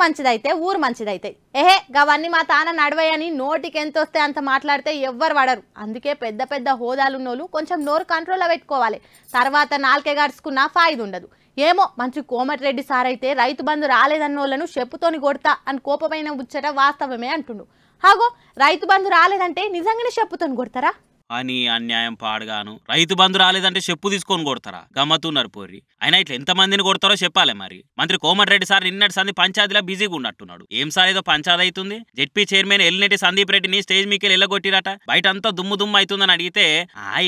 మంచిదైతే ఊరు మంచిదైతే ఏహే గవన్నీ మా తాన నడవయని నోటికి ఎంత వస్తే అంత మాట్లాడితే ఎవ్వరు పడరు. అందుకే పెద్ద పెద్ద హోదాలున్నోళ్ళు కొంచెం నోరు కంట్రోల్లో పెట్టుకోవాలి. తర్వాత నాలుకే గడుచుకున్నా ఫాయిదా ఉండదు. ఏమో మంచి కోమటిరెడ్డి సార్ అయితే రైతు బంధు రాలేదన్నోళ్ళను చెప్పుతోని కొడతా అని కోపమైన ముచ్చట వాస్తవమే అంటుండు. హాగో రైతు బంధు రాలేదంటే నిజంగానే చెప్పుతోని కొడతారా అని అన్యాయం పాడుగాను. రైతు బంధు రాలేదంటే చెప్పు తీసుకొని కొడతారా? గమ్మతున్నారు పోర్రి. అయినా ఇట్లా ఎంతమందిని కొడతారో చెప్పాలి. మరి మంత్రి కోమటిరెడ్డి సార్ నిన్నటి సంది పంచాయతీలో బిజీగా ఉన్నట్టున్నాడు. ఏం సార్ ఏదో పంచాయతీ అవుతుంది, జెడ్పీ చైర్మన్ ఎల్లినెట్టి సందీప్ రెడ్డిని స్టేజ్ మీకెళ్ళి ఎల్లగొట్టిరట, బయట అంతా దుమ్ము దుమ్ము అవుతుందని అడిగితే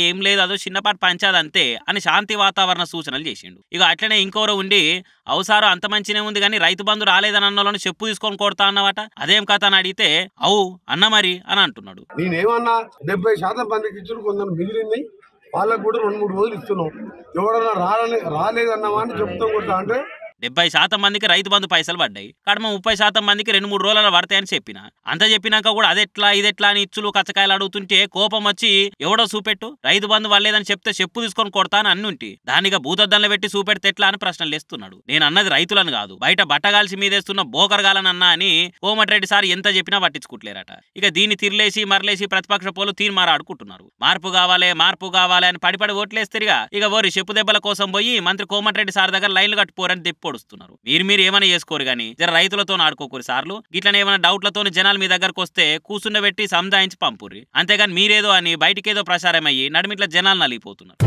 ఏం లేదు అదో చిన్నపాటి పంచాయతీ అంతే అని శాంతి వాతావరణ సూచనలు చేసిండు. ఇక అట్లనే ఇంకోరు ఉండి అవుసారు అంత మంచినే ఉంది కానీ రైతు బంధు రాలేదని అన్నోళ్ళని చెప్పు తీసుకొని కొడతా అన్నమాట, అదేం కథ అని అడిగితే అవు అన్న మరి అని అంటున్నాడు. నేనేమన్నా 70% మందికి ఇచ్చుడు, కొందరు మిగిలింది వాళ్ళకు కూడా 2-3 రోజులు ఇస్తున్నాం. ఎవడన్నా రాలేదన్నావా అని చెప్తాం కొట్టా అంటే 70% మందికి రైతు బంధు పైసలు పడ్డాయి, కడమ 30% మందికి 2-3 రోజుల పడతాయని చెప్పిన. అంత చెప్పినాక కూడా అదెట్లా ఇదెట్లా అని ఇచ్చులు కచ్చకాయలు అడుగుతుంటే కోపం వచ్చి ఎవడో చూపెట్టు రైతు బంధు వల్లేదని చెప్తే చెప్పు తీసుకొని కొడతా అని అన్నుంటి దానిగా భూతద్దంలో పెట్టి చూపెడితే ఎట్లా అని ప్రశ్నలు వేస్తున్నాడు. నేను అన్నది రైతులను కాదు, బయట బట్టగాల్సి మీదేస్తున్న బోకరగాలని అన్నా అని కోమటిరెడ్డి సార్ ఎంత చెప్పినా పట్టించుకుంటలేరట. ఇక దీన్ని తిరిలేసి మరలేసి ప్రతిపక్ష పోలు తీర్మారాడుకుంటున్నారు. మార్పు కావాలి అని పడిపడి ఓట్లేస్తారుగా. ఇక ఓరి చెప్పు దెబ్బల కోసం పోయి మంత్రి కోమటిరెడ్డి సార్ దగ్గర లైన్లు కట్టుకోరని తెప్పి పొడుస్తున్నారు. మీరు ఏమైనా చేసుకోరు గానీ జర రైతులతో ఆడుకోకూరి సార్లు. ఇట్లనే ఏమైనా డౌట్లతో జనాలు మీ దగ్గరకు వస్తే కూర్చుండబెట్టి సంధాయించి పంపుర్రి. అంతేగాని మీరేదో అని బయటికేదో ప్రసారం అయ్యి నడిమిట్ల జనాలు నలిగిపోతున్నారు.